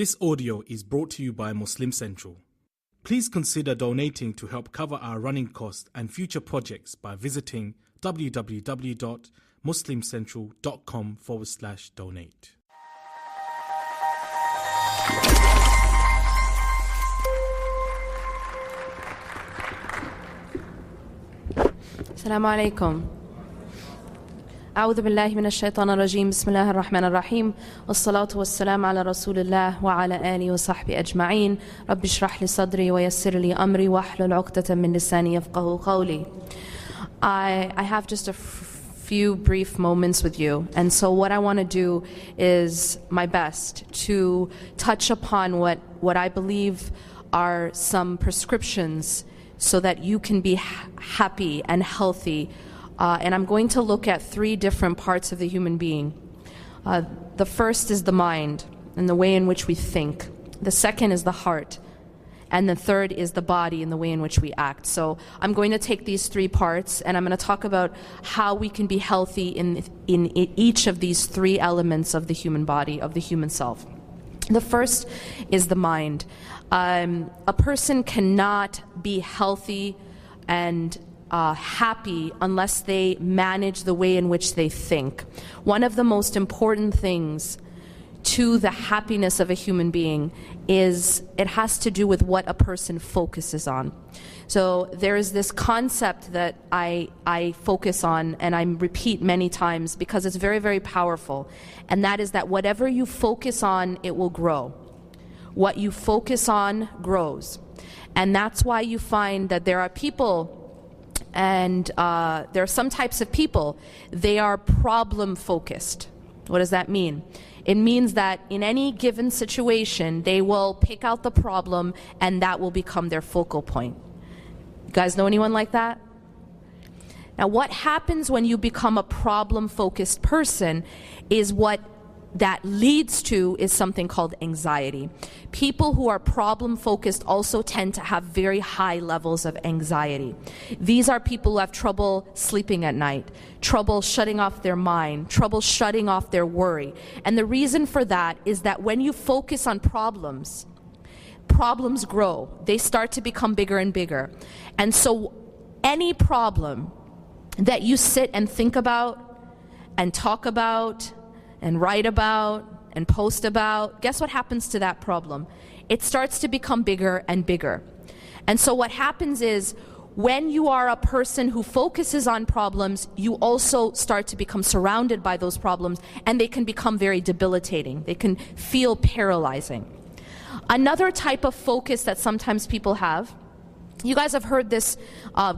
This audio is brought to you by Muslim Central. Please consider donating to help cover our running costs and future projects by visiting www.muslimcentral.com/donate. السلام عليكم. أعوذ بالله من الشيطان الرجيم. بسم الله الرحمن الرحيم. والصلاة والسلام على رسول الله وعلى آله وصحبه أجمعين. رب اشرح لي صدري ويسر لي أمري واحلل عقدة من لساني يفقهوا قولي. I have just a few brief moments with you, and so what I want to do is my best to touch upon what I believe are some prescriptions so that you can be happy and healthy. And I'm going to look at three different parts of the human being. The first is the mind and the way in which we think. The second is the heart. And the third is the body and the way in which we act. So I'm going to take these three parts and I'm going to talk about how we can be healthy in each of these three elements of the human body, of the human self. The first is the mind. A person cannot be healthy and happy unless they manage the way in which they think. One of the most important things to the happiness of a human being is it has to do with what a person focuses on. So there is this concept that I focus on and I repeat many times because it's very, very powerful. And that is that whatever you focus on, it will grow. What you focus on grows. And that's why you find that there are people, and there are some types of people, they are problem focused. What does that mean? It means that in any given situation, they will pick out the problem and that will become their focal point. You guys know anyone like that? Now what happens when you become a problem focused person is what that leads to is something called anxiety. People who are problem focused also tend to have very high levels of anxiety. These are people who have trouble sleeping at night, trouble shutting off their mind, trouble shutting off their worry. And the reason for that is that when you focus on problems, problems grow. They start to become bigger and bigger. And so any problem that you sit and think about and talk about and write about and post about, guess what happens to that problem? It starts to become bigger and bigger. And so what happens is when you are a person who focuses on problems, you also start to become surrounded by those problems and they can become very debilitating. They can feel paralyzing. Another type of focus that sometimes people have, you guys have heard this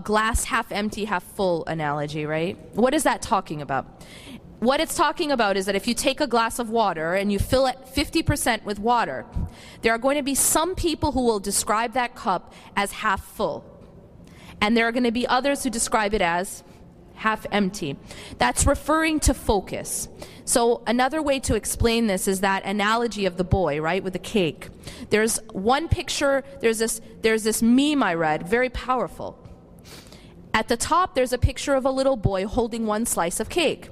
glass half empty, half full analogy, right? What is that talking about? What it's talking about is that if you take a glass of water and you fill it 50% with water, there are going to be some people who will describe that cup as half full. And there are going to be others who describe it as half empty. That's referring to focus. So another way to explain this is that analogy of the boy, right, with the cake. There's one picture, there's this meme I read, very powerful. At the top, there's a picture of a little boy holding one slice of cake.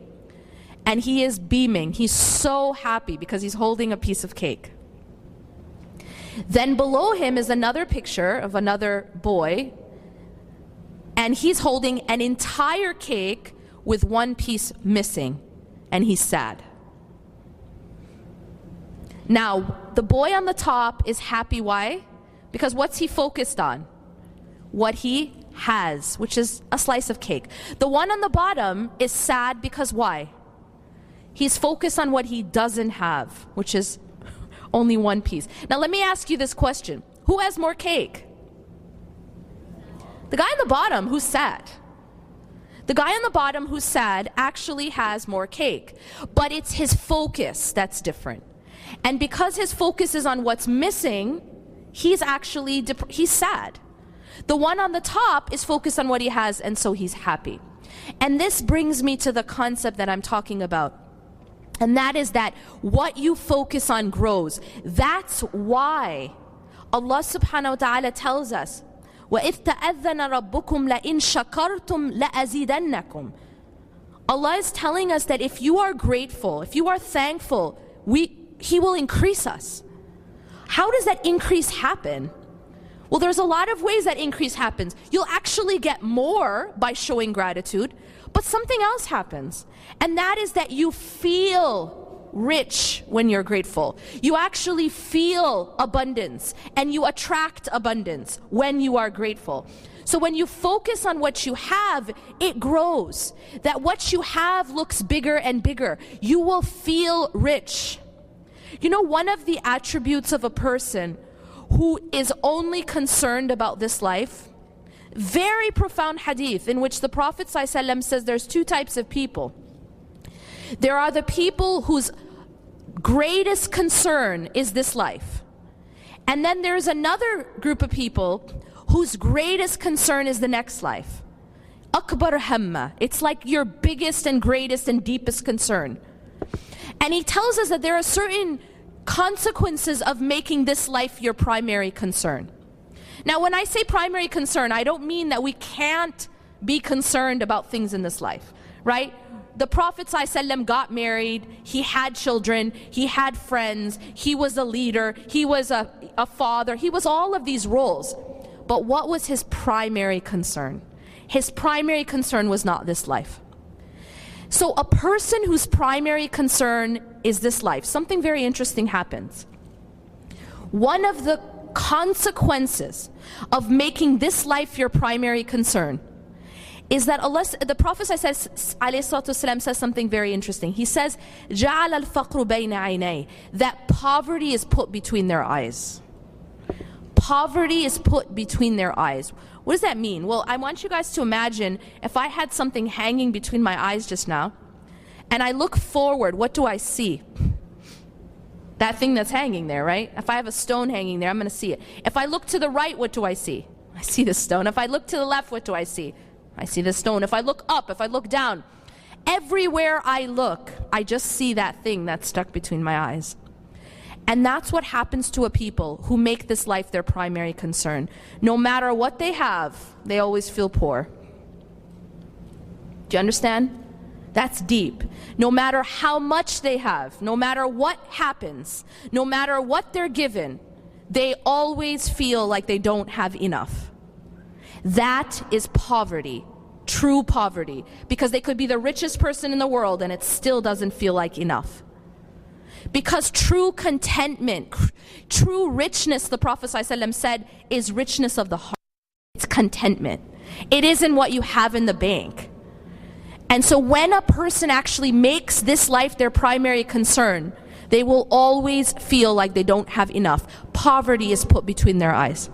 And he is beaming. He's so happy because he's holding a piece of cake. Then below him is another picture of another boy, and he's holding an entire cake with one piece missing, and he's sad. Now, the boy on the top is happy. Why? Because what's he focused on? What he has, which is a slice of cake. The one on the bottom is sad because why? He's focused on what he doesn't have, which is only one piece. Now let me ask you this question. Who has more cake? The guy on the bottom who's sad. The guy on the bottom who's sad actually has more cake. But it's his focus that's different. And because his focus is on what's missing, he's actually he's sad. The one on the top is focused on what he has, and so he's happy. And this brings me to the concept that I'm talking about. And that is that what you focus on grows. That's why Allah subhanahu wa ta'ala tells us, وَإِذْ تَأَذَّنَ رَبُّكُمْ لَإِن شَكَرْتُمْ لَأَزِيدَنَّكُمْ. Allah is telling us that if you are grateful, if you are thankful, He will increase us. How does that increase happen? Well, there's a lot of ways that increase happens. You'll actually get more by showing gratitude, but something else happens. And that is that you feel rich when you're grateful. You actually feel abundance, and you attract abundance when you are grateful. So when you focus on what you have, it grows. That what you have looks bigger and bigger. You will feel rich. You know, one of the attributes of a person who is only concerned about this life, very profound hadith in which the Prophet ﷺ says there's two types of people. There are the people whose greatest concern is this life. And then there's another group of people whose greatest concern is the next life. Akbar hamma. It's like your biggest and greatest and deepest concern. And he tells us that there are certain consequences of making this life your primary concern. Now, when I say primary concern, I don't mean that we can't be concerned about things in this life, right? The Prophet ﷺ got married, he had children, he had friends, he was a leader, he was a father, he was all of these roles. But what was his primary concern? His primary concern was not this life. So a person whose primary concern is this life, something very interesting happens. One of the consequences of making this life your primary concern is that the Prophet ﷺ says something very interesting. He says, جَعَلَ الْفَقْرُ بَيْنَ عَيْنَيْهِ, that poverty is put between their eyes. Poverty is put between their eyes. What does that mean? Well, I want you guys to imagine if I had something hanging between my eyes just now, and I look forward, what do I see? That thing that's hanging there, right? If I have a stone hanging there, I'm going to see it. If I look to the right, what do I see? I see the stone. If I look to the left, what do I see? I see the stone. If I look up, if I look down, everywhere I look, I just see that thing that's stuck between my eyes. And that's what happens to a people who make this life their primary concern. No matter what they have, they always feel poor. Do you understand? That's deep. No matter how much they have, no matter what happens, no matter what they're given, they always feel like they don't have enough. That is poverty, true poverty, because they could be the richest person in the world and it still doesn't feel like enough. Because true contentment, true richness, the Prophet ﷺ said, is richness of the heart. It's contentment. It isn't what you have in the bank. And so when a person actually makes this life their primary concern, they will always feel like they don't have enough. Poverty is put between their eyes.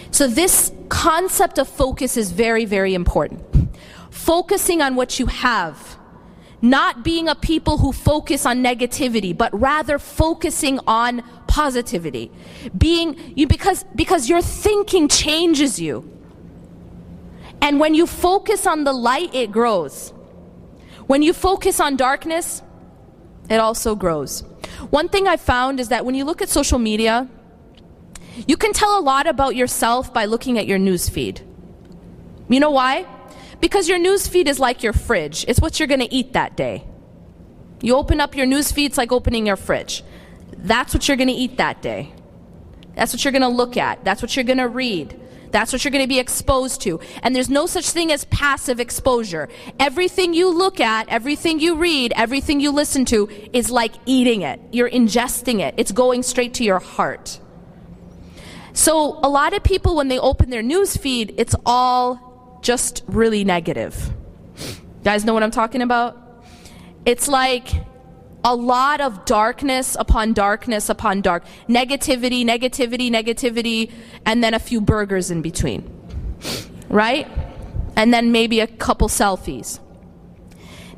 So this concept of focus is very, very important. Focusing on what you have. Not being a people who focus on negativity, but rather focusing on positivity. Because your thinking changes you. And when you focus on the light, it grows. When you focus on darkness, it also grows. One thing I found is that when you look at social media, you can tell a lot about yourself by looking at your news feed. You know why? Because your news feed is like your fridge. It's what you're going to eat that day. You open up your news feed, it's like opening your fridge. That's what you're going to eat that day. That's what you're going to look at. That's what you're going to read. That's what you're going to be exposed to. And there's no such thing as passive exposure. Everything you look at, everything you read, everything you listen to is like eating it. You're ingesting it. It's going straight to your heart. So a lot of people, when they open their news feed, it's all just really negative. You guys know what I'm talking about? It's like a lot of darkness upon darkness upon dark. Negativity, negativity, negativity, and then a few burgers in between. Right? And then maybe a couple selfies.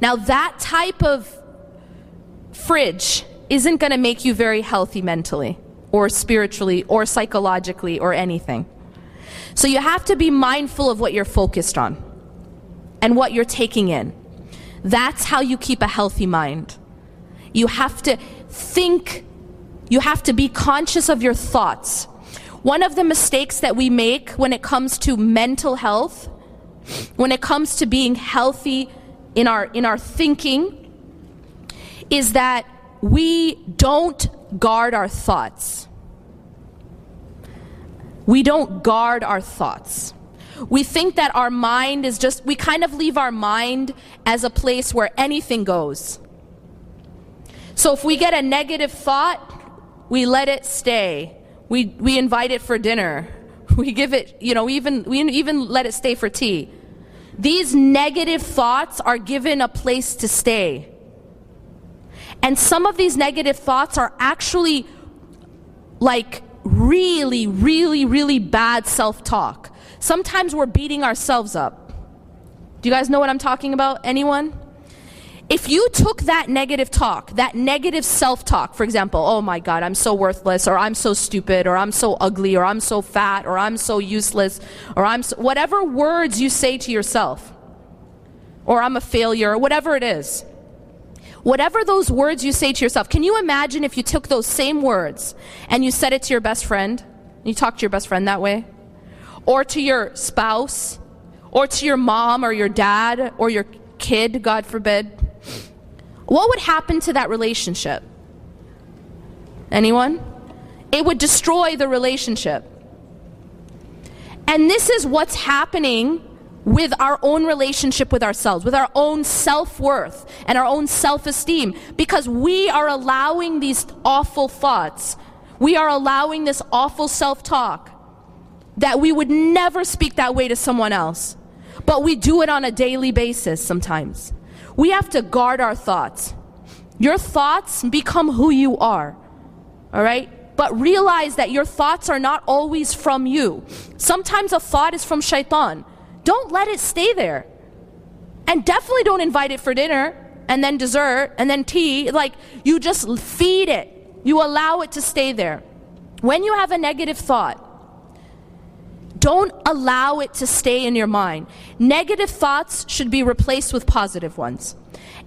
Now that type of fridge isn't going to make you very healthy mentally, or spiritually, or psychologically, or anything. So you have to be mindful of what you're focused on and what you're taking in. That's how you keep a healthy mind. You have to think, you have to be conscious of your thoughts. One of the mistakes that we make when it comes to mental health, when it comes to being healthy in our thinking, is that we don't guard our thoughts. We don't guard our thoughts. We think that our mind is just, we kind of leave our mind as a place where anything goes. So if we get a negative thought, we let it stay. We invite it for dinner. We give it, we even let it stay for tea. These negative thoughts are given a place to stay. And some of these negative thoughts are actually like really, really, really bad self-talk. Sometimes we're beating ourselves up. Do you guys know what I'm talking about? Anyone? If you took that negative talk, that negative self-talk, for example, oh my God, I'm so worthless, or I'm so stupid, or I'm so ugly, or I'm so fat, or I'm so useless, or whatever words you say to yourself, or I'm a failure, or whatever it is. Whatever those words you say to yourself, can you imagine if you took those same words and you said it to your best friend, and you talk to your best friend that way? Or to your spouse, or to your mom, or your dad, or your kid, God forbid? What would happen to that relationship? Anyone? It would destroy the relationship. And this is what's happening with our own relationship with ourselves, with our own self-worth and our own self-esteem, because we are allowing these awful thoughts. We are allowing this awful self-talk that we would never speak that way to someone else, but we do it on a daily basis sometimes. We have to guard our thoughts. Your thoughts become who you are, all right? But realize that your thoughts are not always from you. Sometimes a thought is from shaitan. Don't let it stay there. And definitely don't invite it for dinner, and then dessert, and then tea. Like, you just feed it. You allow it to stay there. When you have a negative thought, don't allow it to stay in your mind. Negative thoughts should be replaced with positive ones.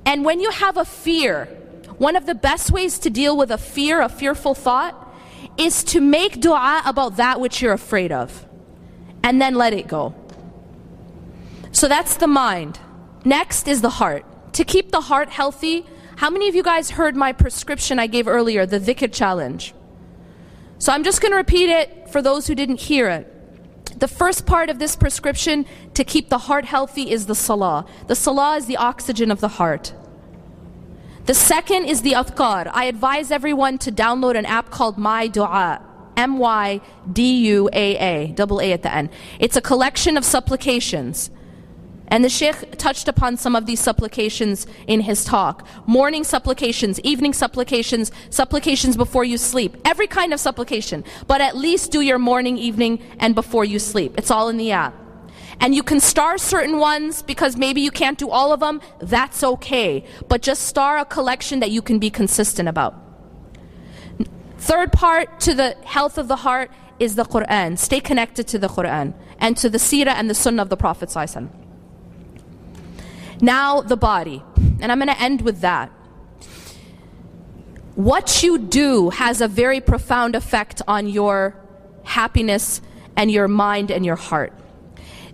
And when you have a fear, one of the best ways to deal with a fear, a fearful thought, is to make dua about that which you're afraid of, and then let it go. So that's the mind. Next is the heart. To keep the heart healthy, how many of you guys heard my prescription I gave earlier, the dhikr challenge? So I'm just going to repeat it for those who didn't hear it. The first part of this prescription to keep the heart healthy is the salah. The salah is the oxygen of the heart. The second is the adhkar. I advise everyone to download an app called My Dua. MYDUAA, double A at the end. It's a collection of supplications. And the Sheikh touched upon some of these supplications in his talk. Morning supplications, evening supplications, supplications before you sleep. Every kind of supplication. But at least do your morning, evening, and before you sleep. It's all in the app. And you can star certain ones because maybe you can't do all of them. That's okay. But just star a collection that you can be consistent about. Third part to the health of the heart is the Quran. Stay connected to the Quran and to the seerah and the sunnah of the Prophet ﷺ. Now the body, and I'm going to end with that. What you do has a very profound effect on your happiness and your mind and your heart.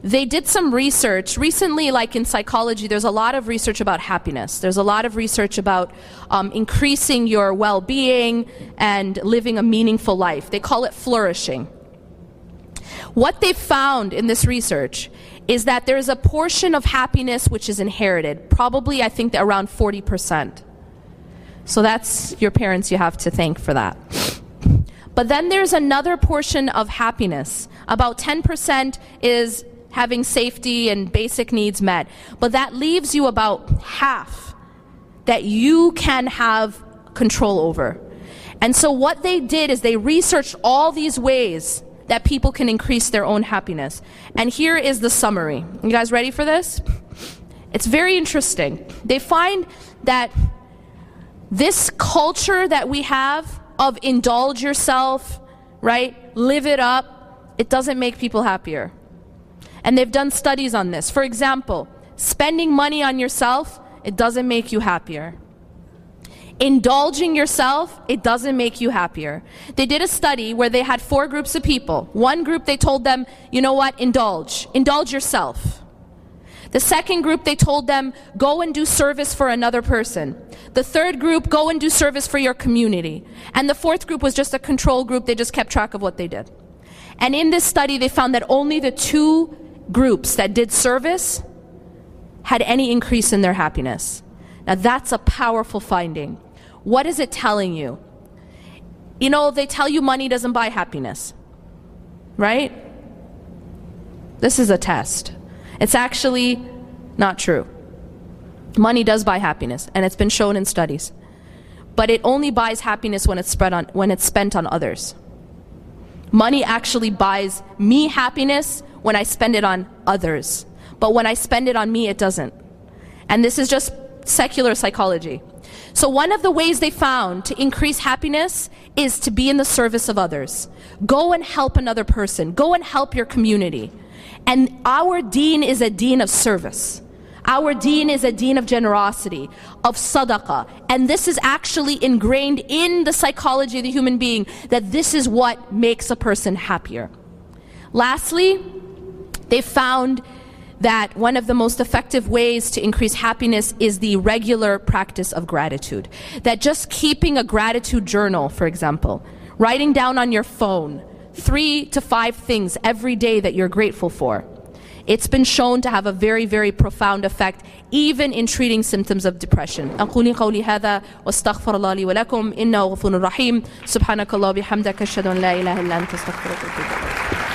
They did some research recently, like in psychology, there's a lot of research about happiness. There's a lot of research about increasing your well-being and living a meaningful life. They call it flourishing. What they found in this research is that there's a portion of happiness which is inherited, probably I think around 40%. So that's your parents you have to thank for that. But then there's another portion of happiness. About 10% is having safety and basic needs met. But that leaves you about half that you can have control over. And so what they did is they researched all these ways that people can increase their own happiness. And here is the summary. You guys ready for this? It's very interesting. They find that this culture that we have of indulge yourself, right? Live it up, it doesn't make people happier. And they've done studies on this. For example, spending money on yourself, it doesn't make you happier. Indulging yourself, it doesn't make you happier. They did a study where they had 4 groups of people. One group, they told them, you know what, indulge yourself. The second group, they told them, go and do service for another person. The third group, go and do service for your community. And the fourth group was just a control group. They just kept track of what they did. And in this study, they found that only the two groups that did service had any increase in their happiness. Now that's a powerful finding. What is it telling you? You know, they tell you money doesn't buy happiness, right? This is a test. It's actually not true. Money does buy happiness, and it's been shown in studies. But it only buys happiness when it's spent on others. Money actually buys me happiness when I spend it on others. But when I spend it on me, it doesn't. And this is just secular psychology. So one of the ways they found to increase happiness is to be in the service of others. Go and help another person. Go and help your community. And our deen is a deen of service. Our deen is a deen of generosity, of sadaqah. And this is actually ingrained in the psychology of the human being, that this is what makes a person happier. Lastly, they found that one of the most effective ways to increase happiness is the regular practice of gratitude. That just keeping a gratitude journal, for example, writing down on your phone 3 to 5 things every day that you're grateful for. It's been shown to have a very, very profound effect, even in treating symptoms of depression. أقول قولي هذا واستغفر الله لي ولكم إنه غفور رحيم سبحانك الله وبحمدك أشهد أن لا إله إلا أنت أستغفرك وأتوب إليك.